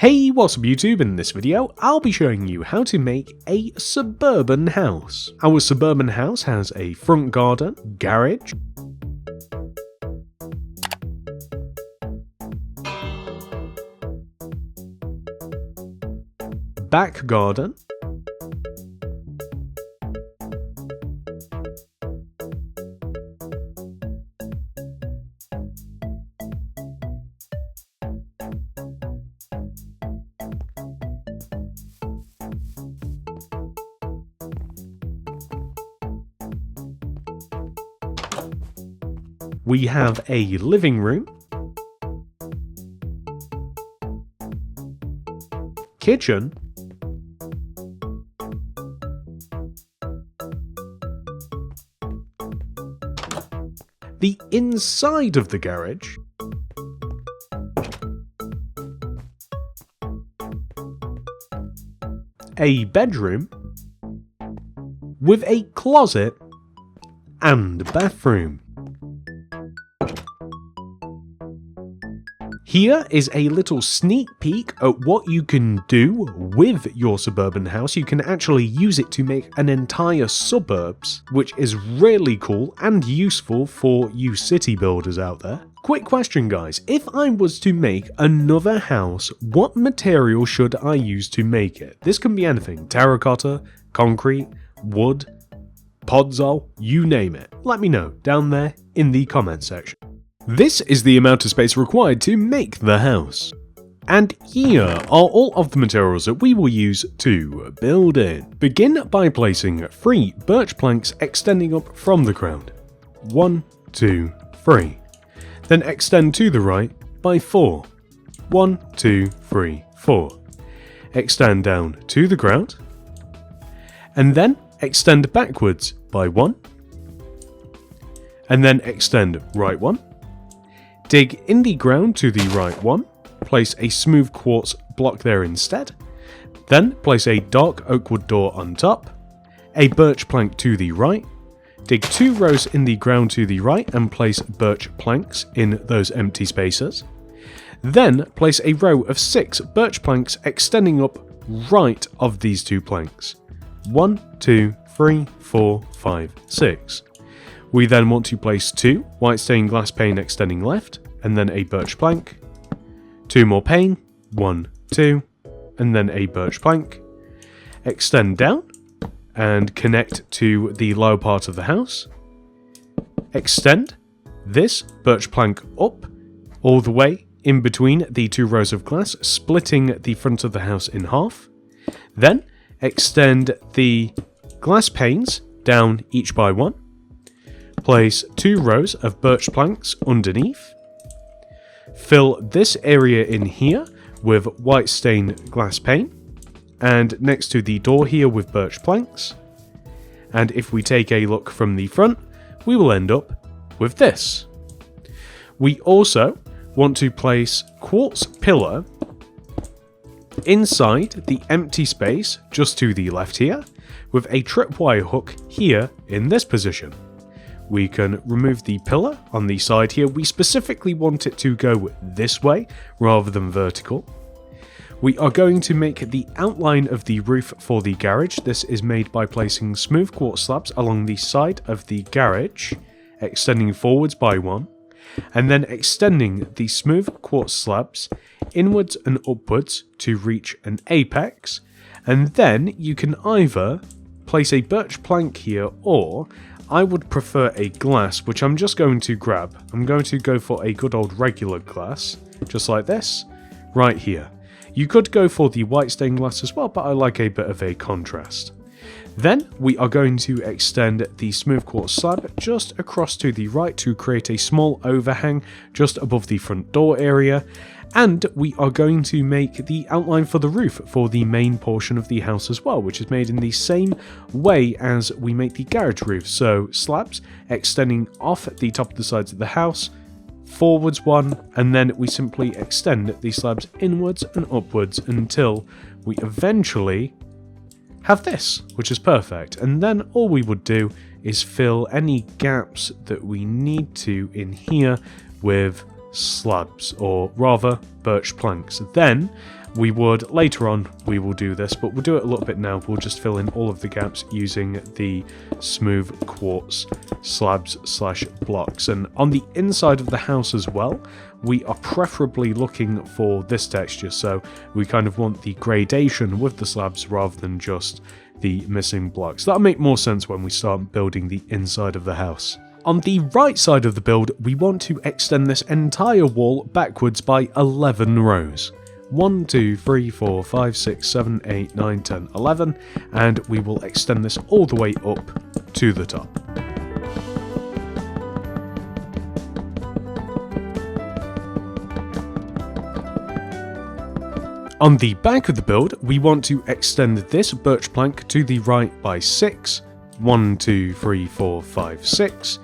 Hey, what's up YouTube? In this video, I'll be showing you how to make a suburban house. Our suburban house has a front garden, garage, back garden, we have a living room, kitchen, the inside of the garage, a bedroom with a closet and bathroom. Here is a little sneak peek at what you can do with your suburban house. You can actually use it to make an entire suburbs, which is really cool and useful for you city builders out there. Quick question guys, if I was to make another house, what material should I use to make it? This can be anything, terracotta, concrete, wood, podzol, you name it. Let me know down there in the comment section. This is the amount of space required to make the house. And here are all of the materials that we will use to build it. Begin by placing 3 birch planks extending up from the ground. 1, 2, 3. Then extend to the right by 4. 1, 2, 3, 4. Extend down to the ground. And then extend backwards by 1. And then extend right 1. Dig in the ground to the right 1, place a smooth quartz block there instead, then place a dark oak wood door on top, a birch plank to the right, dig 2 rows in the ground to the right and place birch planks in those empty spaces, then place a row of 6 birch planks extending up right of these 2 planks. 1, 2, 3, 4, 5, 6. We then want to place 2 white stained glass pane extending left, and then a birch plank, 2 more pane, 1, 2, and then a birch plank, extend down, and connect to the lower part of the house, extend this birch plank up, all the way in between the 2 rows of glass, splitting the front of the house in half, then extend the glass panes down each by 1, place 2 rows of birch planks underneath. Fill this area in here with white stained glass pane. And next to the door here with birch planks. And if we take a look from the front, we will end up with this. We also want to place quartz pillar inside the empty space just to the left here with a tripwire hook here in this position. We can remove the pillar on the side here. We specifically want it to go this way rather than vertical. We are going to make the outline of the roof for the garage. This is made by placing smooth quartz slabs along the side of the garage, extending forwards by 1, and then extending the smooth quartz slabs inwards and upwards to reach an apex, and then you can either place a birch plank here, or I would prefer a glass, which I'm just going to grab. I'm going to go for a good old regular glass, just like this, right here. You could go for the white stained glass as well, but I like a bit of a contrast. Then we are going to extend the smooth quartz slab just across to the right to create a small overhang just above the front door area. And we are going to make the outline for the roof for the main portion of the house as well, which is made in the same way as we make the garage roof. So slabs extending off the top of the sides of the house, forwards 1, and then we simply extend the slabs inwards and upwards until we eventually have this, which is perfect. And then all we would do is fill any gaps that we need to in here with slabs, or rather birch planks. Then Later on, we will do this, but we'll do it a little bit now. We'll just fill in all of the gaps using the smooth quartz slabs/blocks. And on the inside of the house as well, we are preferably looking for this texture, so we kind of want the gradation with the slabs rather than just the missing blocks. That'll make more sense when we start building the inside of the house. On the right side of the build, we want to extend this entire wall backwards by 11 rows. 1, 2, 3, 4, 5, 6, 7, 8, 9, 10, 11, and we will extend this all the way up to the top. On the back of the build, we want to extend this birch plank to the right by 6. 1, 2, 3, 4, 5, 6.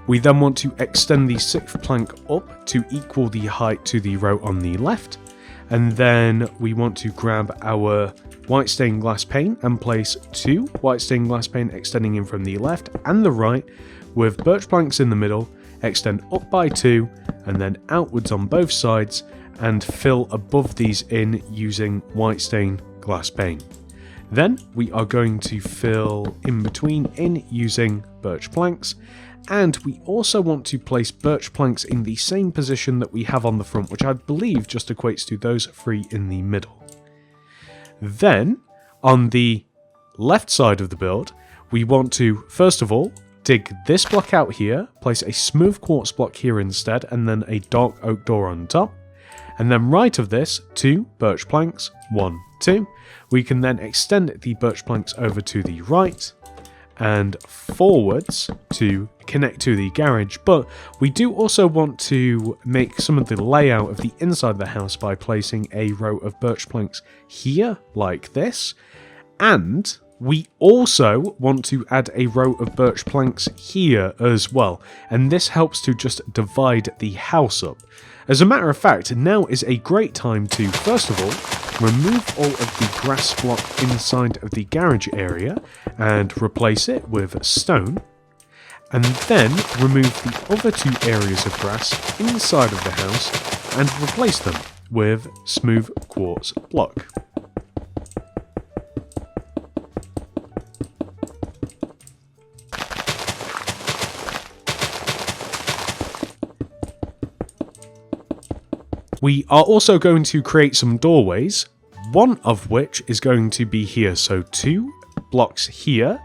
We then want to extend the 6th plank up to equal the height to the row on the left. And then we want to grab our white stained glass pane and place 2 white stained glass pane extending in from the left and the right with birch planks in the middle, extend up by 2 and then outwards on both sides and fill above these in using white stained glass pane. Then we are going to fill in between in using birch planks, and we also want to place birch planks in the same position that we have on the front, which I believe just equates to those 3 in the middle. Then, on the left side of the build, we want to, first of all, dig this block out here, place a smooth quartz block here instead, and then a dark oak door on top. And then right of this, 2 birch planks, 1, 2. We can then extend the birch planks over to the right and forwards to connect to the garage, but we do also want to make some of the layout of the inside of the house by placing a row of birch planks here, like this, and we also want to add a row of birch planks here as well, and this helps to just divide the house up. As a matter of fact, now is a great time to, first of all, remove all of the grass block inside of the garage area and replace it with stone, and then remove the other 2 areas of grass inside of the house and replace them with smooth quartz block. We are also going to create some doorways, one of which is going to be here, so 2 blocks here.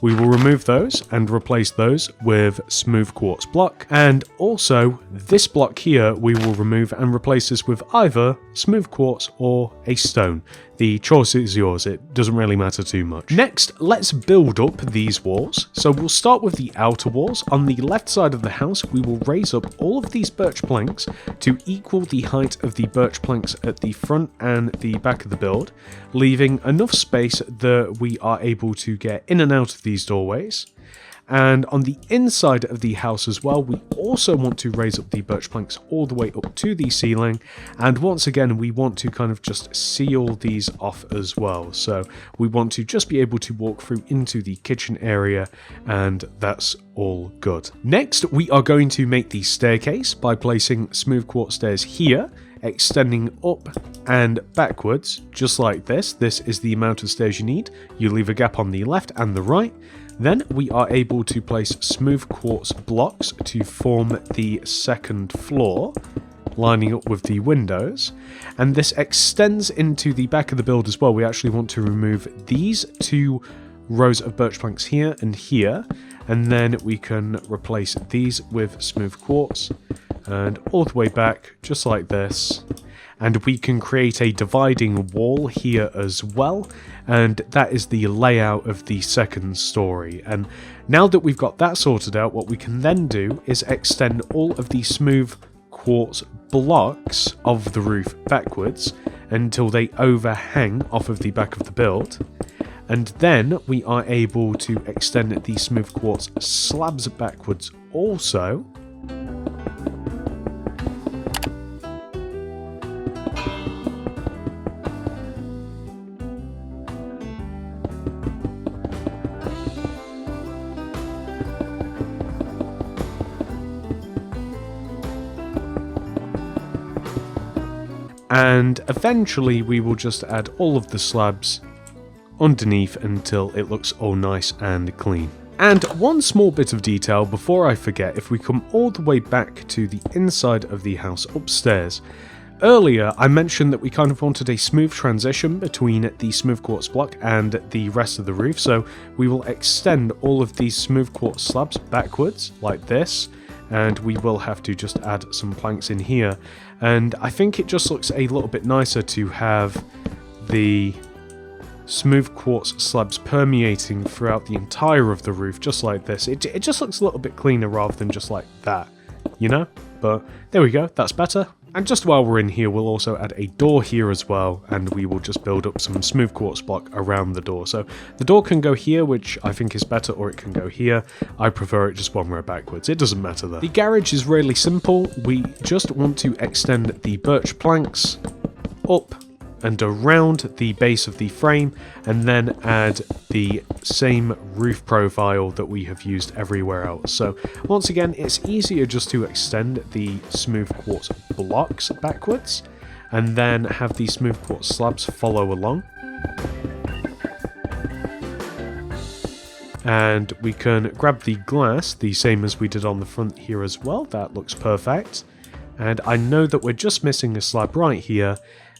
We will remove those and replace those with smooth quartz block, and also this block here we will remove and replace this with either smooth quartz or a stone. The choice is yours, it doesn't really matter too much. Next, let's build up these walls. So we'll start with the outer walls. On the left side of the house, we will raise up all of these birch planks to equal the height of the birch planks at the front and the back of the build, leaving enough space that we are able to get in and out of these doorways. And on the inside of the house as well, we also want to raise up the birch planks all the way up to the ceiling, and once again we want to kind of just seal these off as well, so we want to just be able to walk through into the kitchen area, and that's all good. Next, we are going to make the staircase by placing smooth quartz stairs here, extending up and backwards just like this. This is the amount of stairs you need. You leave a gap on the left and the right. Then we are able to place smooth quartz blocks to form the second floor, lining up with the windows, and this extends into the back of the build as well. We actually want to remove these 2 rows of birch planks here and here, and then we can replace these with smooth quartz and all the way back just like this. And we can create a dividing wall here as well, and that is the layout of the second story. And now that we've got that sorted out, what we can then do is extend all of the smooth quartz blocks of the roof backwards until they overhang off of the back of the build, and then we are able to extend the smooth quartz slabs backwards also. and eventually we will just add all of the slabs underneath until it looks all nice and clean. And one small bit of detail before I forget, if we come all the way back to the inside of the house upstairs, earlier I mentioned that we kind of wanted a smooth transition between the smooth quartz block and the rest of the roof, so we will extend all of these smooth quartz slabs backwards like this, and we will have to just add some planks in here, and I think it just looks a little bit nicer to have the smooth quartz slabs permeating throughout the entire of the roof, just like this. It just looks a little bit cleaner rather than just like that, you know? But there we go, that's better. And just while we're in here, we'll also add a door here as well, and we will just build up some smooth quartz block around the door. So the door can go here, which I think is better, or it can go here. I prefer it just one row backwards. It doesn't matter though. The garage is really simple. We just want to extend the birch planks up and around the base of the frame, and then add the same roof profile that we have used everywhere else. So once again, it's easier just to extend the smooth quartz blocks backwards and then have the smooth quartz slabs follow along. And we can grab the glass, the same as we did on the front here as well. That looks perfect. And I know that we're just missing a slab right here.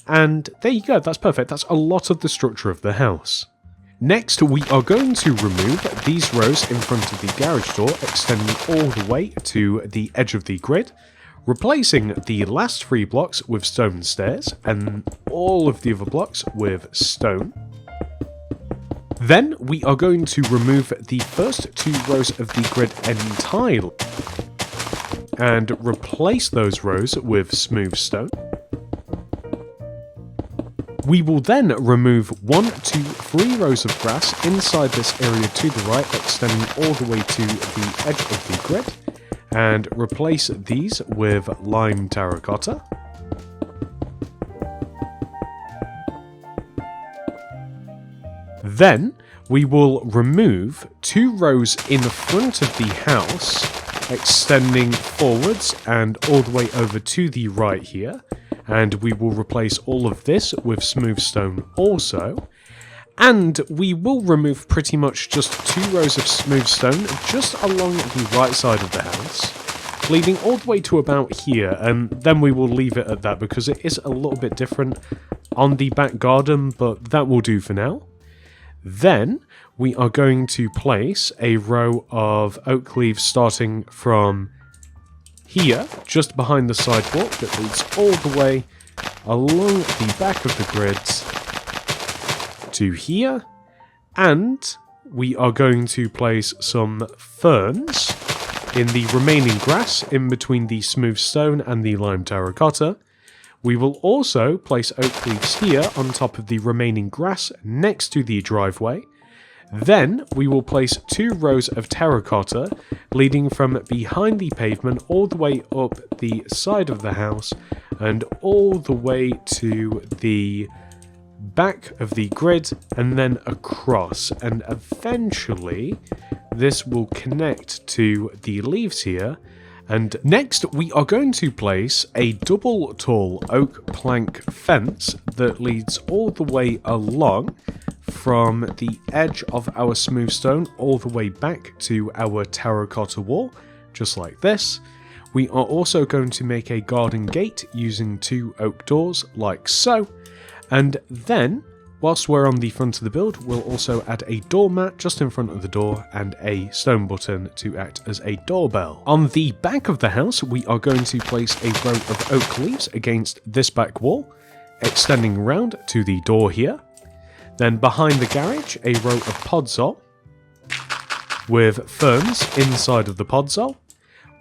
And there you go, that's perfect. That's a lot of the structure of the house. Next, we are going to remove these rows in front of the garage door, extending all the way to the edge of the grid, replacing the last 3 blocks with stone stairs, and all of the other blocks with stone. Then, we are going to remove the first 2 rows of the grid entirely, and replace those rows with smooth stone. We will then remove 1 to 3 rows of grass inside this area to the right, extending all the way to the edge of the grid, and replace these with lime terracotta. Then we will remove 2 rows in the front of the house, extending forwards and all the way over to the right here. And we will replace all of this with smooth stone also. And we will remove pretty much just 2 rows of smooth stone just along the right side of the house, leading all the way to about here, and then we will leave it at that because it is a little bit different on the back garden, but that will do for now. Then we are going to place a row of oak leaves starting from here, just behind the sidewalk that leads all the way along the back of the grids to here, and we are going to place some ferns in the remaining grass in between the smooth stone and the lime terracotta. We will also place oak leaves here on top of the remaining grass next to the driveway. Then we will place 2 rows of terracotta leading from behind the pavement all the way up the side of the house and all the way to the back of the grid and then across, and eventually this will connect to the leaves here. And next we are going to place a double tall oak plank fence that leads all the way along from the edge of our smooth stone all the way back to our terracotta wall, just like this. We are also going to make a garden gate using 2 oak doors, like so. And then, whilst we're on the front of the build, we'll also add a doormat just in front of the door and a stone button to act as a doorbell. On the back of the house, we are going to place a row of oak leaves against this back wall, extending round to the door here. Then behind the garage, a row of podzol with ferns inside of the podzol.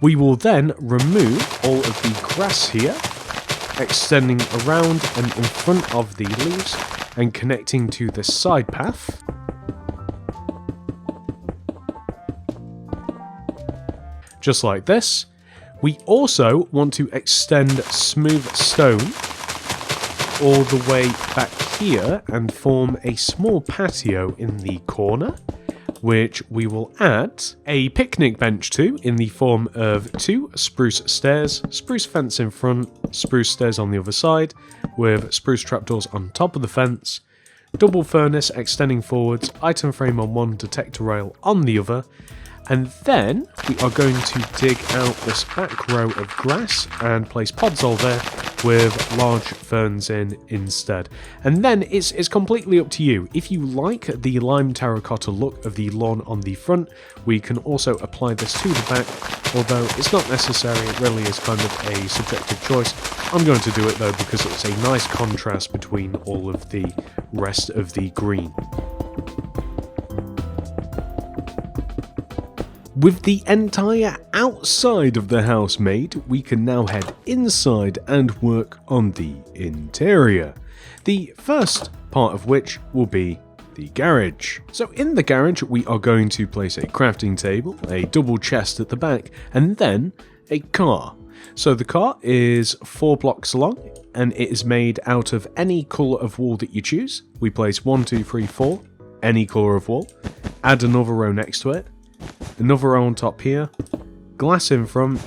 We will then remove all of the grass here, extending around and in front of the leaves and connecting to the side path. Just like this. We also want to extend smooth stone all the way back here and form a small patio in the corner, which we will add a picnic bench to in the form of 2 spruce stairs, spruce fence in front, spruce stairs on the other side, with spruce trapdoors on top of the fence, double furnace extending forwards, item frame on one, detector rail on the other, and then we are going to dig out this back row of grass and place podzol there with large ferns in instead. And then it's completely up to you. If you like the lime terracotta look of the lawn on the front, we can also apply this to the back, although it's not necessary, it really is kind of a subjective choice. I'm going to do it though because it's a nice contrast between all of the rest of the green. With the entire outside of the house made, we can now head inside and work on the interior. The first part of which will be the garage. So in the garage we are going to place a crafting table, a double chest at the back, and then a car. So the car is 4 blocks long and it is made out of any colour of wall that you choose. We place 1, 2, 3, 4, any colour of wall, add another row next to it, another row on top here, glass in front,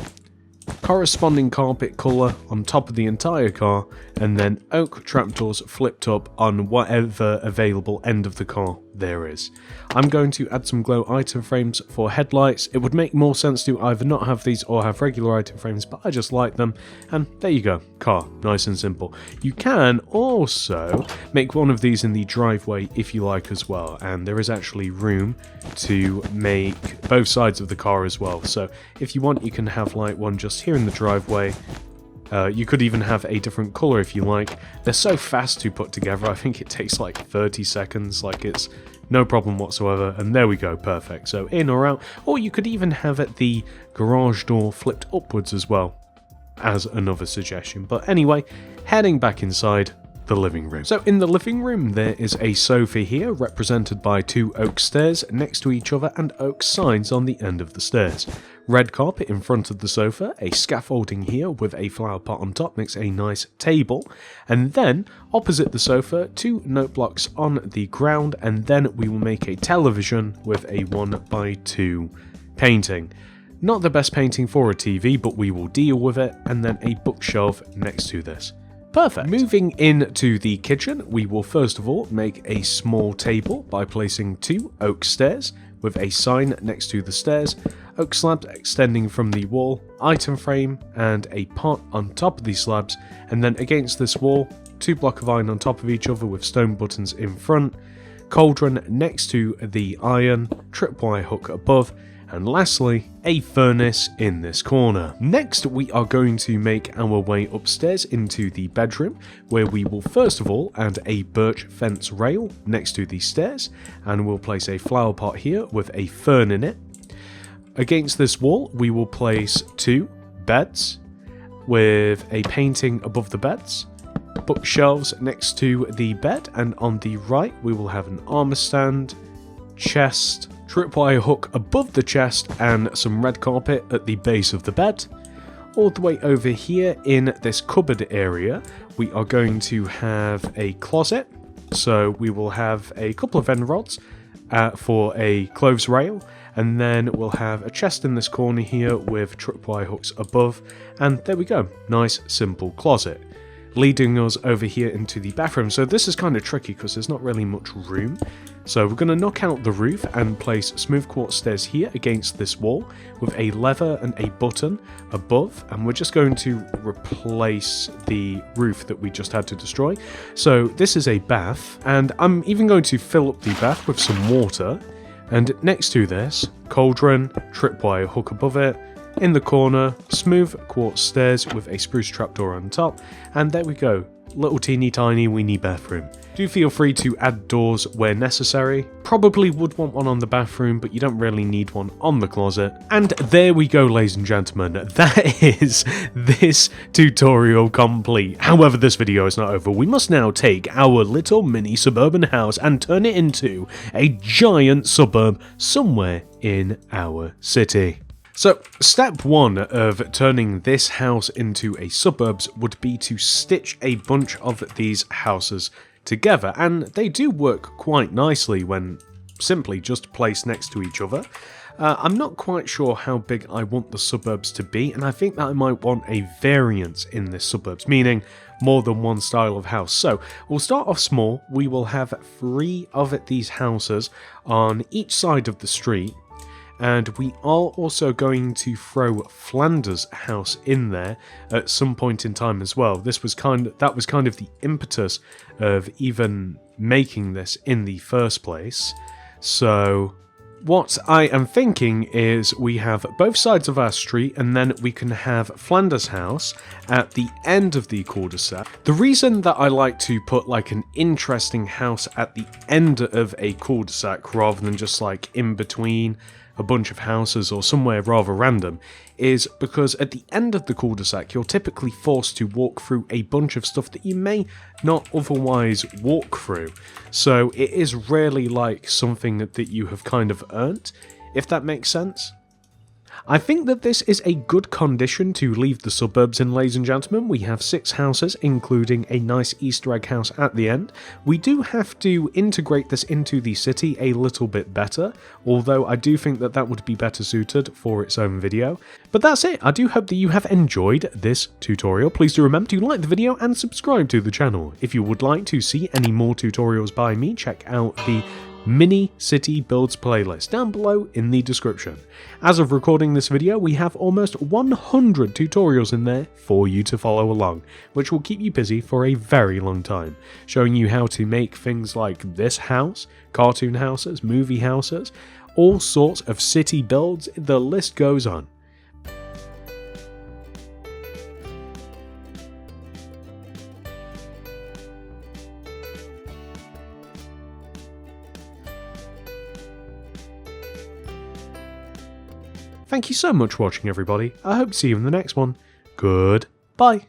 corresponding carpet colour on top of the entire car, and then oak trapdoors flipped up on whatever available end of the car there is. I'm going to add some glow item frames for headlights. It would make more sense to either not have these or have regular item frames, but I just like them, and there you go, car, nice and simple. You can also make one of these in the driveway if you like as well, and there is actually room to make both sides of the car as well, so if you want you can have like one just here in the driveway. You could even have a different colour if you like. They're so fast to put together, I think it takes like 30 seconds, like it's no problem whatsoever, and there we go, perfect. So in or out, or you could even have it the garage door flipped upwards as well, as another suggestion. But anyway, heading back inside the living room. So in the living room there is a sofa here represented by 2 oak stairs next to each other and oak signs on the end of the stairs. Red carpet in front of the sofa, a scaffolding here with a flower pot on top makes a nice table, and then opposite the sofa 2 note blocks on the ground, and then we will make a television with a 1x2 painting. Not the best painting for a TV, but we will deal with it, and then a bookshelf next to this. Perfect. Moving into the kitchen, we will first of all make a small table by placing 2 oak stairs with a sign next to the stairs, oak slabs extending from the wall, item frame and a pot on top of these slabs, and then against this wall 2 blocks of iron on top of each other with stone buttons in front, cauldron next to the iron, tripwire hook above, and lastly, a furnace in this corner. Next, we are going to make our way upstairs into the bedroom, where we will first of all add a birch fence rail next to the stairs, and we'll place a flower pot here with a fern in it. Against this wall, we will place 2 beds with a painting above the beds, bookshelves next to the bed, and on the right, we will have an armor stand, chest, tripwire hook above the chest, and some red carpet at the base of the bed. All the way over here in this cupboard area, we are going to have a closet. So we will have a couple of end rods for a clothes rail, and then we'll have a chest in this corner here with tripwire hooks above, and there we go, nice simple closet. Leading us over here into the bathroom. So this is kind of tricky because there's not really much room. So we're going to knock out the roof and place smooth quartz stairs here against this wall with a lever and a button above, and we're just going to replace the roof that we just had to destroy. So this is a bath, and I'm even going to fill up the bath with some water, and next to this, cauldron, tripwire hook above it. In the corner, smooth quartz stairs with a spruce trapdoor on top, and there we go, little teeny tiny weeny bathroom. Do feel free to add doors where necessary. Probably would want one on the bathroom, but you don't really need one on the closet. And there we go, ladies and gentlemen, that is this tutorial complete. However, this video is not over. We must now take our little mini suburban house and turn it into a giant suburb somewhere in our city. So, step 1 of turning this house into a suburbs would be to stitch a bunch of these houses together, and they do work quite nicely when simply just placed next to each other. I'm not quite sure how big I want the suburbs to be, and I think that I might want a variance in this suburbs, meaning more than one style of house. So we'll start off small. We will have 3 of these houses on each side of the street, and we are also going to throw Flanders House in there at some point in time as well. That was kind of the impetus of even making this in the first place. So what I am thinking is we have both sides of our street, and then we can have Flanders House at the end of the cul-de-sac. The reason that I like to put like an interesting house at the end of a cul-de-sac rather than just like in between a bunch of houses or somewhere rather random is because at the end of the cul-de-sac you're typically forced to walk through a bunch of stuff that you may not otherwise walk through. So it is rarely like something that you have kind of earned, if that makes sense. I think that this is a good condition to leave the suburbs in, ladies and gentlemen. We have 6 houses, including a nice Easter egg house at the end. We do have to integrate this into the city a little bit better, although I do think that that would be better suited for its own video. But that's it. I do hope that you have enjoyed this tutorial. Please do remember to like the video and subscribe to the channel. If you would like to see any more tutorials by me, check out the Mini City Builds playlist down below in the description. As of recording this video, we have almost 100 tutorials in there for you to follow along, which will keep you busy for a very long time, showing you how to make things like this house, cartoon houses, movie houses, all sorts of city builds, the list goes on. Thank you so much for watching, everybody. I hope to see you in the next one. Goodbye.